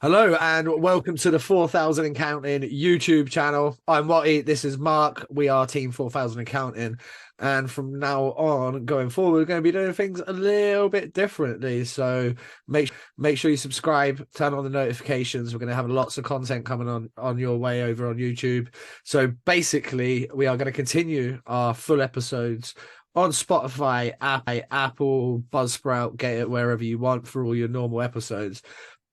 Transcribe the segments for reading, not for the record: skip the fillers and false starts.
Hello and welcome to the 4000 and Counting YouTube channel. I'm Watty, this is Mark. We are Team 4000 and Counting. And from now on, going forward, we're going to be doing things a little bit differently. So make sure you subscribe, turn on the notifications. We're going to have lots of content coming on your way over on YouTube. So basically, we are going to continue our full episodes on Spotify, Apple, Buzzsprout, get it wherever you want for all your normal episodes.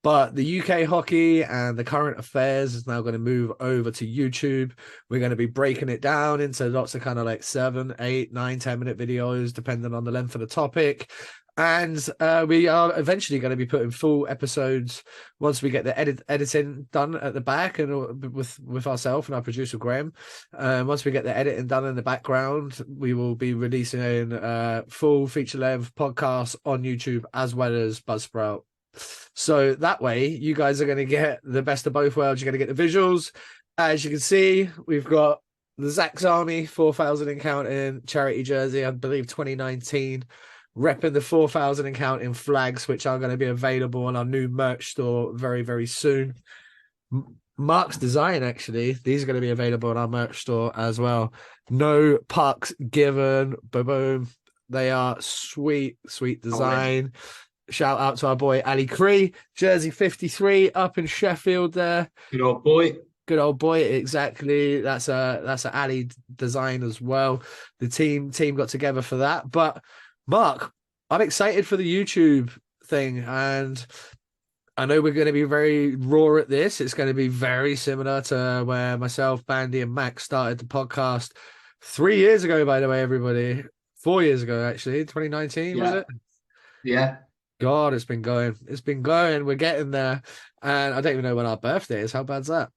But the UK hockey and the current affairs is now going to move over to YouTube. We're going to be breaking it down into lots of kind of like 7, 8, 9, 10-minute videos, depending on the length of the topic. And we are eventually going to be putting full episodes once we get the editing done at the back and with ourselves and our producer Graham. Once we get the editing done in the background, we will be releasing full feature-length podcasts on YouTube as well as Buzzsprout. So that way, you guys are going to get the best of both worlds. You're going to get the visuals. As you can see, we've got the Zach's Army 4000 and Counting charity jersey, I believe 2019, repping the 4000 and Counting flags, which are going to be available on our new merch store very, very soon. Mark's design, actually, these are going to be available on our merch store as well. No pucks given. Boom. They are sweet, sweet design. Shout out to our boy Ali Cree, jersey 53 up in Sheffield there. Good old boy. Good old boy, exactly. That's a Ali design as well. The team got together for that. But Mark, I'm excited for the YouTube thing, and I know we're going to be very raw at this. It's going to be very similar to where myself, Bandy, and Max started the podcast 3 years ago, by the way, everybody. 4 years ago, actually. 2019, was it? Yeah. God, it's been going. It's been going. We're getting there. And I don't even know when our birthday is. How bad's that?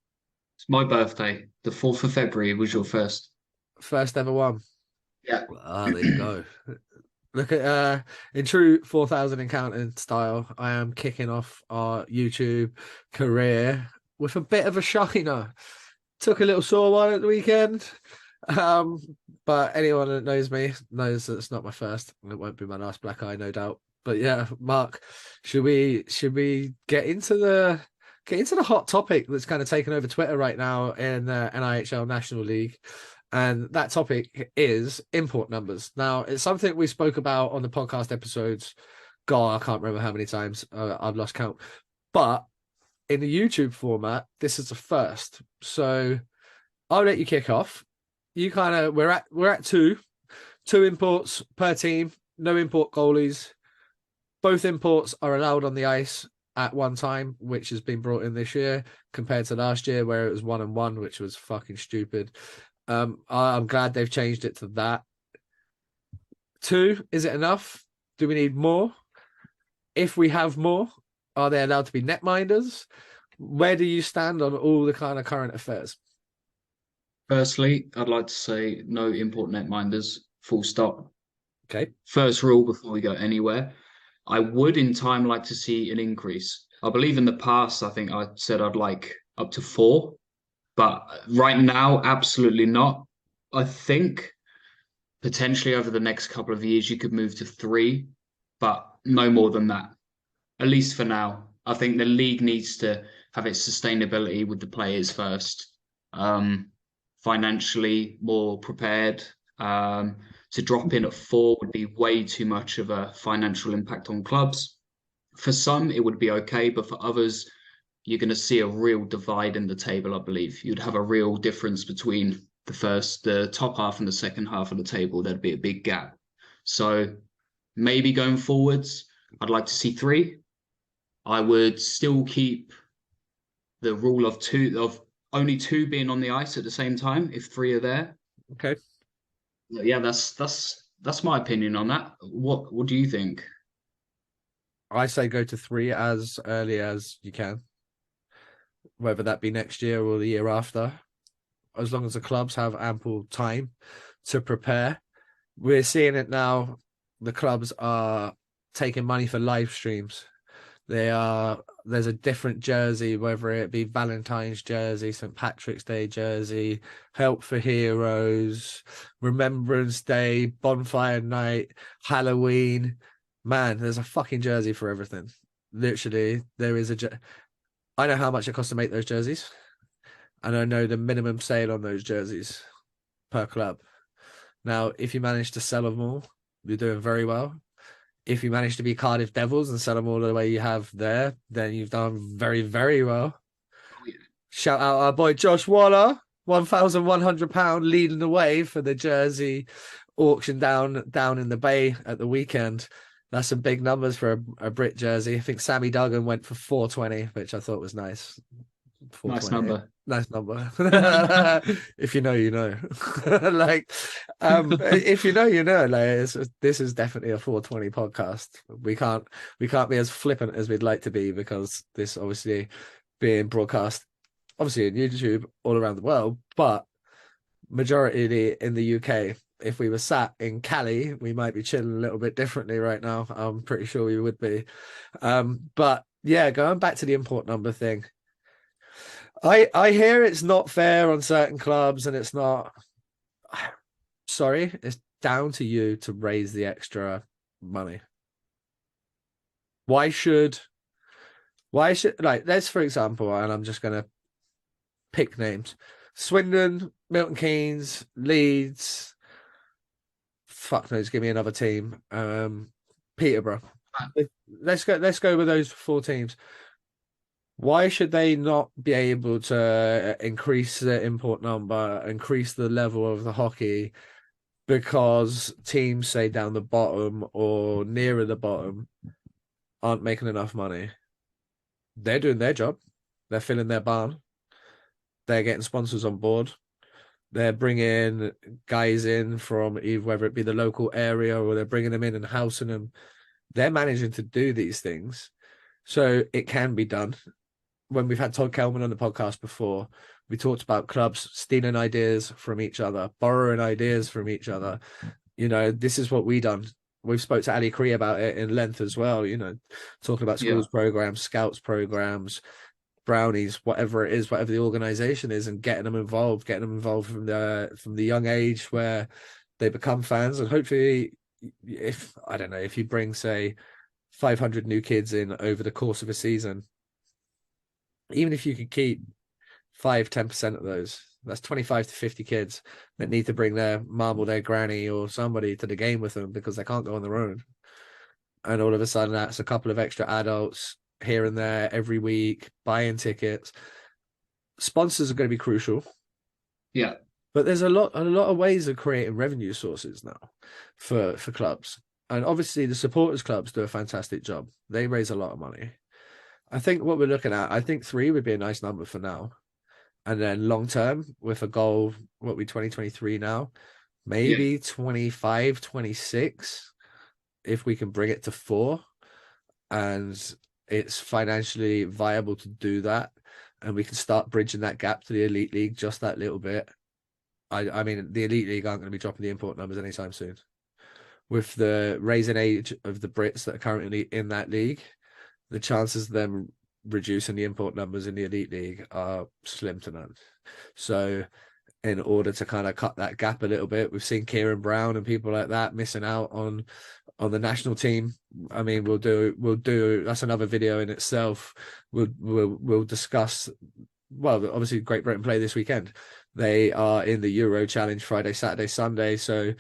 It's my birthday. The 4th of February was your first. First ever one. Yeah. Ah, there you go. Look at in true 4000 and Counting style, I am kicking off our YouTube career with a bit of a shiner. Took a little sore one at the weekend. But anyone that knows me knows that it's not my first. It won't be my last black eye, no doubt. But yeah, Mark, should we get into the hot topic that's kind of taken over Twitter right now in the NIHL National League? And that topic is import numbers. Now, it's something we spoke about on the podcast episodes. God, I can't remember how many times. I've lost count. But in the YouTube format, this is the first. So I'll let you kick off. You kind of we're at two imports per team. No import goalies. Both imports are allowed on the ice at one time, which has been brought in this year compared to last year where it was 1-1, which was fucking stupid. I'm glad they've changed it to that. 2, is it enough? Do we need more? If we have more, are they allowed to be netminders? Where do you stand on all the kind of current affairs? Firstly, I'd like to say no import netminders, full stop. Okay. First rule before we go anywhere. I would in time like to see an increase. I believe in the past, I think I said I'd like up to 4, but right now, absolutely not. I think potentially over the next couple of years, you could move to 3, but no more than that, at least for now. I think the league needs to have its sustainability with the players first, financially more prepared. To drop in at 4 would be way too much of a financial impact on clubs. For some, it would be okay, but for others, you're going to see a real divide in the table, I believe. You'd have a real difference between the top half and the second half of the table. There'd be a big gap. So maybe going forwards, I'd like to see 3. I would still keep the rule of only 2 being on the ice at the same time if 3 are there. Okay. Yeah, that's my opinion on that. What do you think? I say go to 3 as early as you can, whether that be next year or the year after, as long as the clubs have ample time to prepare. We're seeing it now. The clubs are taking money for live streams. There's a different jersey, whether it be Valentine's jersey, St. Patrick's Day jersey, Help for Heroes, Remembrance Day, Bonfire Night, Halloween. Man, there's a fucking jersey for everything. Literally, there is I know how much it costs to make those jerseys, and I know the minimum sale on those jerseys per club. Now, if you manage to sell them all, you're doing very well. If you manage to be Cardiff Devils and sell them all the way you have there, then you've done very, very well. Oh, yeah. Shout out our boy Josh Waller, £1,100 leading the way for the jersey auction down in the Bay at the weekend. That's some big numbers for a Brit jersey. I think Sammy Duggan went for 420, which I thought was nice. Nice 420. number. Nice number. If you know, you know. Like, if you know, you know. Like, this is definitely a 420 podcast. We can't be as flippant as we'd like to be, because this obviously being broadcast obviously on YouTube all around the world, but majority in the UK. If we were sat in Cali, we might be chilling a little bit differently right now. I'm pretty sure we would be. But yeah, going back to the import number thing, I hear it's not fair on certain clubs, and it's not. Sorry, it's down to you to raise the extra money. Why should like, let's, for example, and I'm just gonna pick names: Swindon, Milton Keynes, Leeds. Fuck knows, give me another team. Peterborough. Let's go with those four teams. Why should they not be able to increase the import number, increase the level of the hockey, because teams, say, down the bottom or nearer the bottom, aren't making enough money? They're doing their job. They're filling their barn. They're getting sponsors on board. They're bringing guys in from either, whether it be the local area, or they're bringing them in and housing them. They're managing to do these things. So it can be done. When we've had Todd Kelman on the podcast before, we talked about clubs stealing ideas from each other, borrowing ideas from each other. You know, this is what we done. We've spoke to Ali Cree about it in length as well, you know, talking about Yeah. schools programs, scouts programs, brownies, whatever it is, whatever the organization is, and getting them involved from the young age where they become fans. And hopefully, if, I don't know, if you bring, say, 500 new kids in over the course of a season, even if you could keep 5-10% of those, that's 25 to 50 kids that need to bring their mom or their granny or somebody to the game with them because they can't go on their own. And all of a sudden, that's a couple of extra adults here and there every week buying tickets. Sponsors are going to be crucial. Yeah. But there's a lot of ways of creating revenue sources now for clubs. And obviously the supporters clubs do a fantastic job. They raise a lot of money. I think what we're looking at, I think 3 would be a nice number for now. And then long term, with a goal, what we 2023 now, maybe Yeah. 25, 26, if we can bring it to 4, and it's financially viable to do that, and we can start bridging that gap to the Elite League just that little bit. I mean, the Elite League aren't going to be dropping the import numbers anytime soon. With the raising age of the Brits that are currently in that league, the chances of them reducing the import numbers in the Elite League are slim to none. So in order to kind of cut that gap a little bit, we've seen Kieran Brown and people like that missing out on the national team. I mean, we'll do that's another video in itself. We'll discuss. Well, obviously Great Britain play this weekend. They are in the Euro Challenge Friday, Saturday, Sunday. So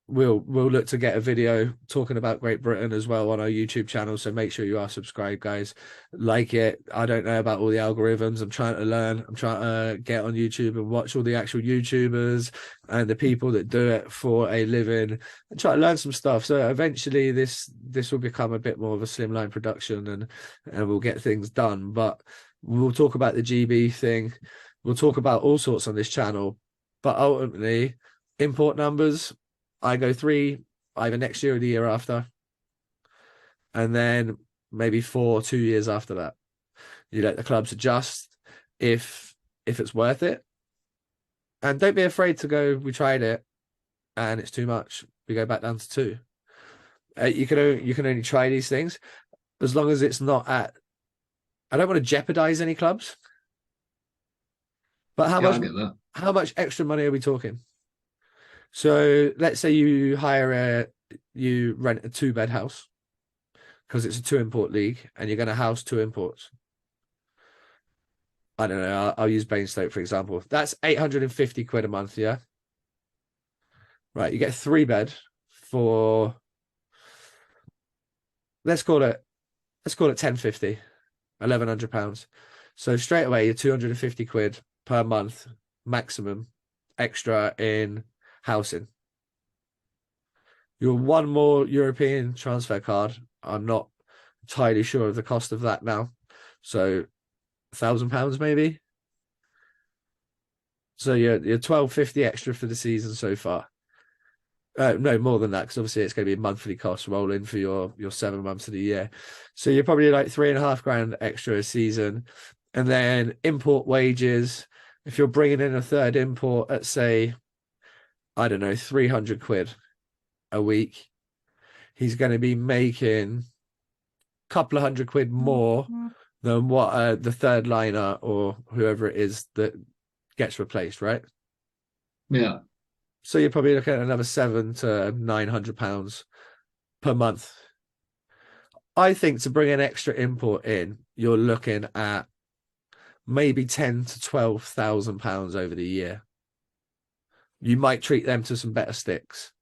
we'll look to get a video talking about Great Britain as well on our YouTube channel. So make sure you are subscribed, guys. Like it. I don't know about all the algorithms. I'm trying to learn. I'm trying to get on YouTube and watch all the actual YouTubers and the people that do it for a living and try to learn some stuff. So eventually this will become a bit more of a slimline production, and we'll get things done. But we'll talk about the GB thing. We'll talk about all sorts on this channel. But ultimately, import numbers, I go 3 either next year or the year after, and then maybe 4 2 years after that. You let the clubs adjust if it's worth it, and don't be afraid to go, we tried it and it's too much, we go back down to 2. You can only try these things as long as it's not at, I don't want to jeopardize any clubs, but Yeah, I get that. how much extra money are we talking? So let's say you you rent a 2-bed house because it's a 2 import league and you're going to house 2 imports. I don't know. I'll use Bainstoke for example. That's 850 quid a month. Yeah, right. You get a 3 bed for let's call it 1050, £1,100. So straight away, you're 250 quid per month maximum extra in housing. You're one more European transfer card. I'm not entirely sure of the cost of that now. So £1,000 maybe. So you're 1250 extra for the season so far. No, more than that, because obviously it's going to be a monthly cost rolling for your 7 months of the year. So you're probably like 3.5 grand extra a season. And then import wages, if you're bringing in a third import at say, I don't know, 300 quid a week, he's going to be making a couple of hundred quid more than what the third liner or whoever it is that gets replaced, right? Yeah. So you're probably looking at another £700 to £900 per month. I think to bring an extra import in, you're looking at maybe 10 to £12,000 over the year. You might treat them to some better sticks.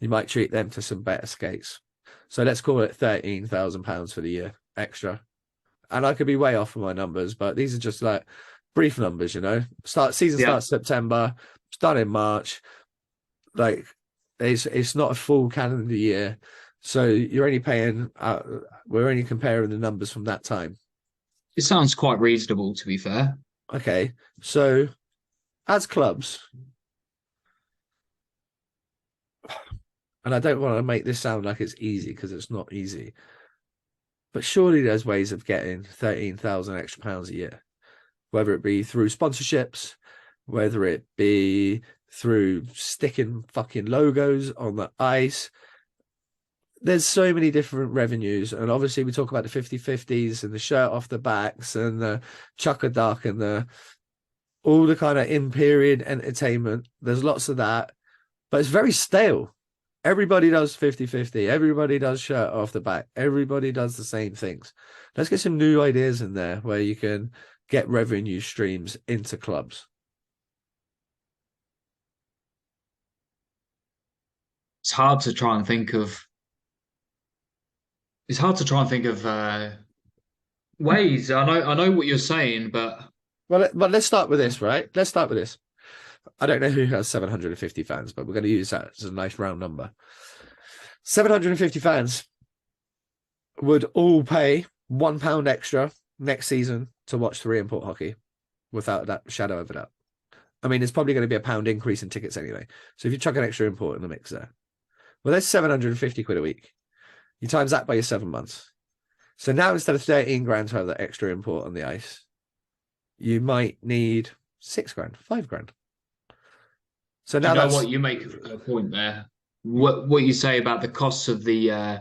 You might treat them to some better skates. So let's call it £13,000 for the year extra. And I could be way off with my numbers, but these are just like brief numbers, you know. Season Yeah. starts September, it's done in March. Like it's not a full calendar year. So you're only paying we're only comparing the numbers from that time. It sounds quite reasonable, to be fair. Okay. So as clubs, and I don't want to make this sound like it's easy because it's not easy, but surely there's ways of getting 13,000 extra pounds a year, whether it be through sponsorships, whether it be through sticking fucking logos on the ice. There's so many different revenues. And obviously we talk about the 50-50s and the shirt off the backs and the chucker duck and the all the kind of in-period entertainment. There's lots of that, but it's very stale. Everybody does 50-50. Everybody does shirt off the back. Everybody does the same things. Let's get some new ideas in there where you can get revenue streams into clubs. It's hard to try and think of. It's hard to try and think of ways. I know what you're saying, but Well, let's start with this, right? Let's start with this. I don't know who has 750 fans, but we're going to use that as a nice round number. 750 fans would all pay £1 extra next season to watch 3 import hockey without that shadow of a doubt. I mean, it's probably going to be a £1 increase in tickets anyway. So if you chuck an extra import in the mix there, well, that's 750 quid a week. You times that by your 7 months. So now instead of 13 grand to have that extra import on the ice, you might need 6 grand, 5 grand. So do you now know that's what? You make a point there. What you say about the costs of the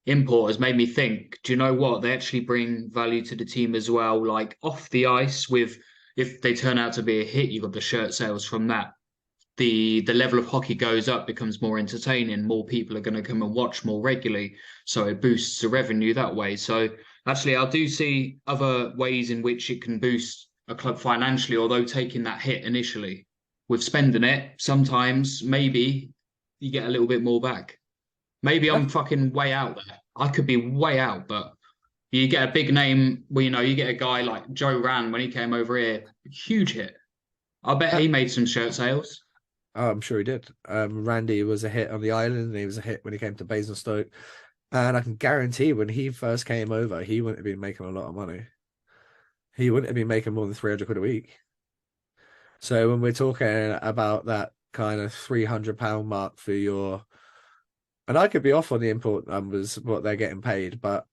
import has made me think. Do you know what? They actually bring value to the team as well. Like off the ice, with if they turn out to be a hit, you've got the shirt sales from that. The level of hockey goes up, becomes more entertaining. More people are going to come and watch more regularly, so it boosts the revenue that way. So actually, I do see other ways in which it can boost a club financially, although taking that hit initially. With spending it, sometimes maybe you get a little bit more back. Maybe I'm fucking way out there. I could be way out, but you get a big name. Well, you get a guy like Joe Rand when he came over here, huge hit. I bet he made some shirt sales. Oh, I'm sure he did. Randy was a hit on the island, and he was a hit when he came to Basingstoke. And I can guarantee when he first came over, he wouldn't have been making a lot of money. He wouldn't have been making more than 300 quid a week. So when we're talking about that kind of £300 mark for your, and I could be off on the import numbers, what they're getting paid, but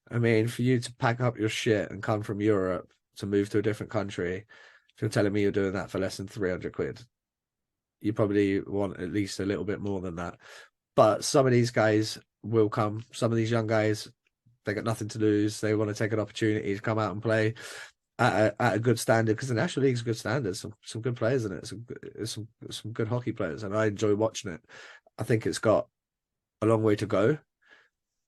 I mean, for you to pack up your shit and come from Europe to move to a different country, if you're telling me you're doing that for less than 300 quid, you probably want at least a little bit more than that. But some of these guys will come. Some of these young guys, they got nothing to lose. They want to take an opportunity to come out and play at a good standard because the National League's a good standard. Some good players in it. Some good hockey players, and I enjoy watching it. I think it's got a long way to go,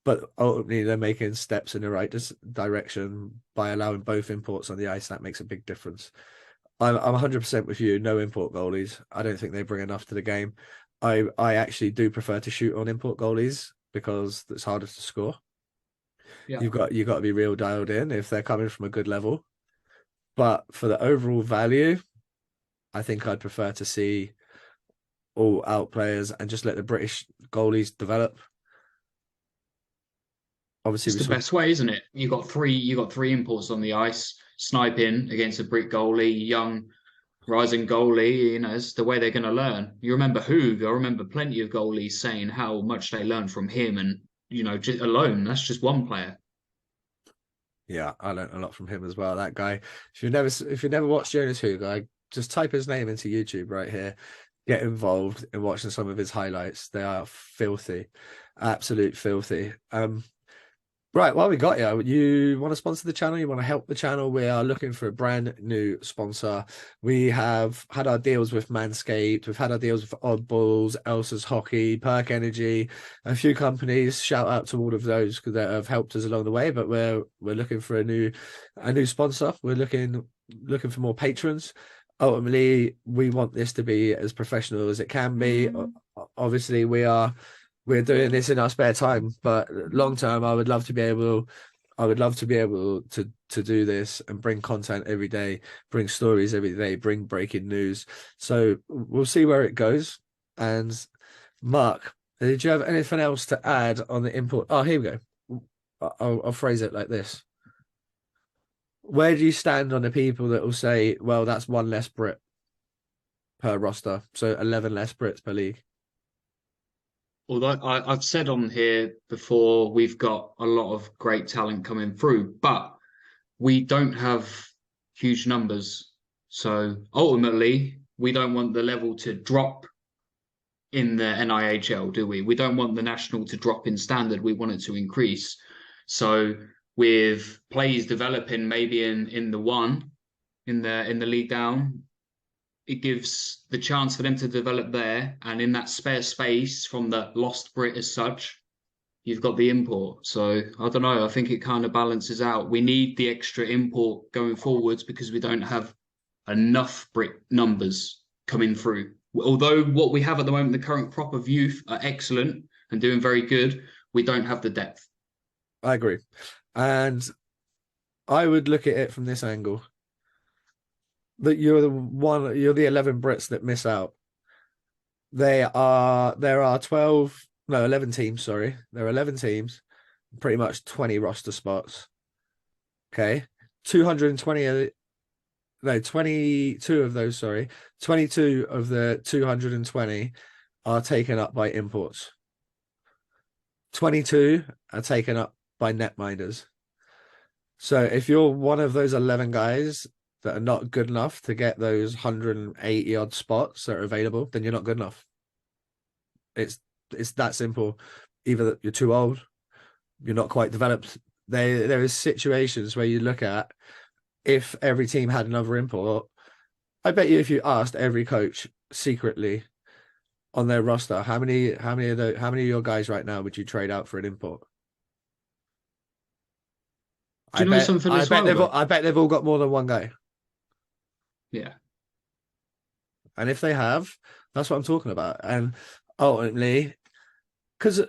but ultimately they're making steps in the right direction by allowing both imports on the ice. That makes a big difference. I'm 100% with you. No import goalies. I don't think they bring enough to the game. I actually do prefer to shoot on import goalies because it's harder to score. Yeah. You've got to be real dialed in if they're coming from a good level. But for the overall value, I think I'd prefer to see all out players and just let the British goalies develop. Obviously, It's we the saw. best way, isn't it? You got three imports on the ice, sniping against a Brit goalie, young rising goalie. It's the way they're going to learn. You remember Hoog? I remember plenty of goalies saying how much they learned from him, and just alone, that's just one player. Yeah, I learned a lot from him as well. That guy. If you never watched Jonas Hugo, just type his name into YouTube right here. Get involved in watching some of his highlights. They are filthy, absolute filthy. Right, well, we got you. You want to sponsor the channel? You want to help the channel? We are looking for a brand new sponsor. We have had our deals with Manscaped. We've had our deals with Oddballs, Elsa's Hockey, Perk Energy, a few companies. Shout out to all of those that have helped us along the way. But we're looking for a new sponsor. We're looking for more patrons. Ultimately, we want this to be as professional as it can be. Obviously, we're doing this in our spare time, but long term, I would love to be able to do this and bring content every day, bring stories every day, bring breaking news. So we'll see where it goes. And Mark, did you have anything else to add on the import? Oh, here we go. I'll phrase it like this. Where do you stand on the people that will say, well, that's one less Brit per roster, so 11 less Brits per league? Although I've said on here before, we've got a lot of great talent coming through, but we don't have huge numbers. So ultimately, we don't want the level to drop in the NIHL, do we? We don't want the national to drop in standard. We want it to increase. So with plays developing maybe in the one in the league down, it gives the chance for them to develop there, and in that spare space from the lost Brit as such, you've got the import. So I don't know. I think it kind of balances out. We need the extra import going forwards because we don't have enough Brit numbers coming through. Although what we have at the moment, the current crop of youth are excellent and doing very good, we don't have the depth. I agree. And I would look at it from this angle that you're the 11 Brits that miss out. There are 12, no, 11 teams, sorry. There are 11 teams, pretty much 20 roster spots. Okay. 220, no, 22 of those, sorry. 22 of the 220 are taken up by imports. 22 are taken up by netminders. So if you're one of those 11 guys that are not good enough to get those 180 odd spots that are available, then you're not good enough. It's that simple. Either you're too old, you're not quite developed. There is situations where you look at, if every team had another import, I bet you if you asked every coach secretly on their roster, how many of your guys right now would you trade out for an import? Do you know something as well, though? I bet they've all got more than one guy. Yeah. And if they have, that's what I'm talking about. And ultimately, because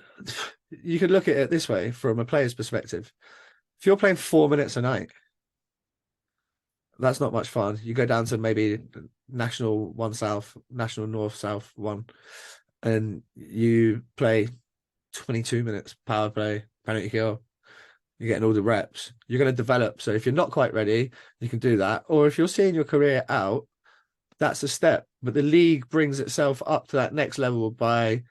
you could look at it this way from a player's perspective. If you're playing 4 minutes a night, that's not much fun. You go down to maybe National 1 South, National North South 1, and you play 22 minutes power play, penalty kill. You're getting all the reps. You're going to develop. So if you're not quite ready, you can do that. Or if you're seeing your career out, that's a step. But the league brings itself up to that next level by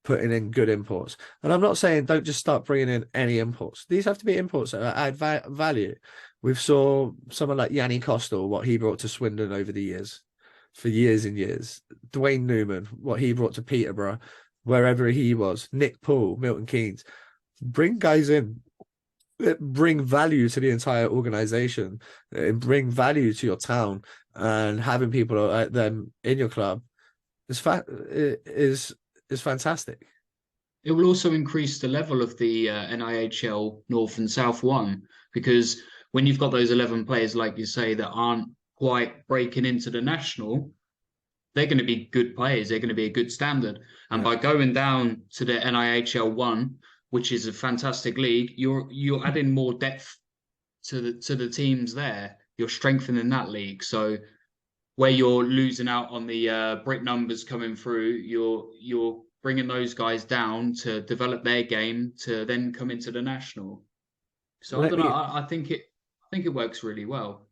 putting in good imports. And I'm not saying don't just start bringing in any imports. These have to be imports that add value. We've saw someone like Yanni Costal, what he brought to Swindon over the years, for years and years. Dwayne Newman, what he brought to Peterborough, wherever he was. Nick Poole, Milton Keynes. Bring guys in that bring value to the entire organization and bring value to your town, and having people like them in your club is fantastic. it will also increase the level of the NIHL North and South one, because when you've got those 11 players, like you say, that aren't quite breaking into the national, they're going to be good players. They're going to be a good standard. And Yeah. by going down to the NIHL one, which is a fantastic league, you're adding more depth to the teams there. You're strengthening that league. So where you're losing out on the Brit numbers coming through, you're bringing those guys down to develop their game to then come into the national. So I Let don't know. me, I think it works really well.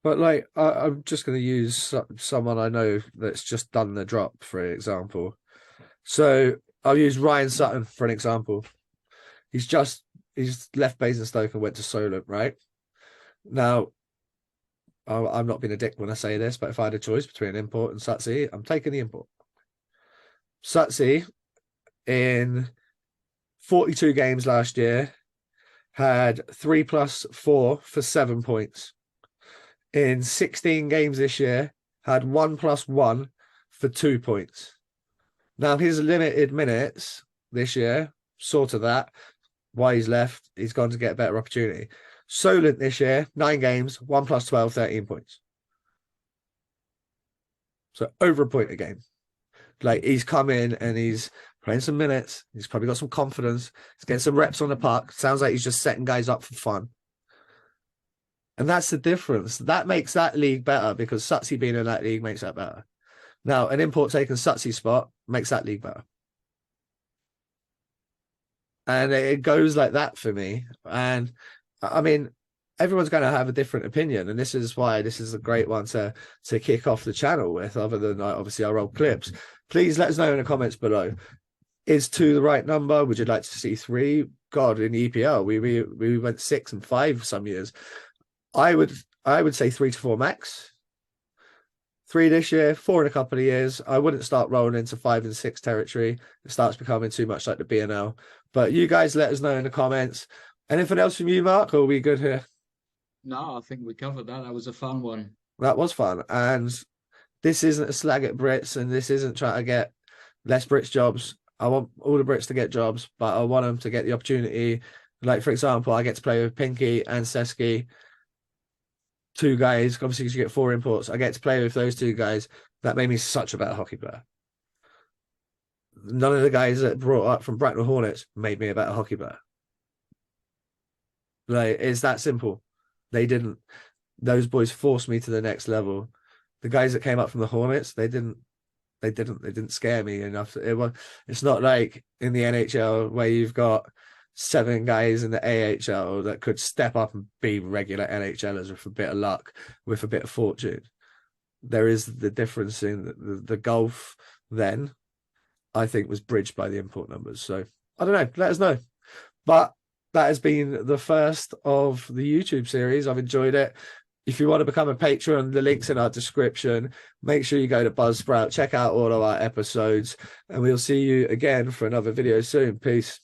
but like, I'm just going to use someone I know that's just done the drop, for example. So I'll use Ryan Sutton for an example. He's left Basingstoke and went to Solent, right? Now, I'm not being a dick when I say this, but if I had a choice between import and Sutsy, I'm taking the import. Sutsy, in 42 games last year, had 3+4 for 7 points. In 16 games this year, had 1+1 for 2 points. Now, his limited minutes this year, sort of that, why he's left, he's gone to get a better opportunity. Solent this year, 9 games, 1+12, 13 points. So over a point a game. Like, he's come in and he's playing some minutes. He's probably got some confidence. He's getting some reps on the puck. Sounds like he's just setting guys up for fun. And that's the difference. That makes that league better, because Sutsy being in that league makes that better. Now, an import taking Sutsy's spot makes that league better. And it goes like that for me. And I mean, everyone's going to have a different opinion, and this is why this is a great one to kick off the channel with, other than obviously our old clips. Please let us know in the comments below. Is 2 the right number? Would you like to see 3? God, in EPL, we went 6 and 5 some years. I would say 3 to 4 max. 3 this year, 4 in a couple of years. I wouldn't start rolling into 5 and 6 territory. It starts becoming too much like the BNL. But you guys let us know in the comments. Anything else from you, Mark? Or are we good here? No, I think we covered that. That was a fun one. That was fun. And this isn't a slag at Brits, and this isn't trying to get less Brits jobs. I want all the Brits to get jobs, but I want them to get the opportunity. Like, for example, I get to play with Pinky and Seski, 2 guys, obviously, because you get 4 imports. I get to play with those 2 guys. That made me such a better hockey player. None of the guys that brought up from Bracknell Hornets made me a better hockey player. Like, it's that simple. They didn't. Those boys forced me to the next level. The guys that came up from the Hornets, they didn't scare me enough. It's not like in the NHL where you've got 7 guys in the AHL that could step up and be regular NHLers with a bit of luck, with a bit of fortune. There is the difference in the gulf then, I think, was bridged by the import numbers. So I don't know. Let us know. But that has been the first of the YouTube series. I've enjoyed it. If you want to become a patron, the link's in our description. Make sure you go to Buzzsprout, check out all of our episodes, and we'll see you again for another video soon. Peace.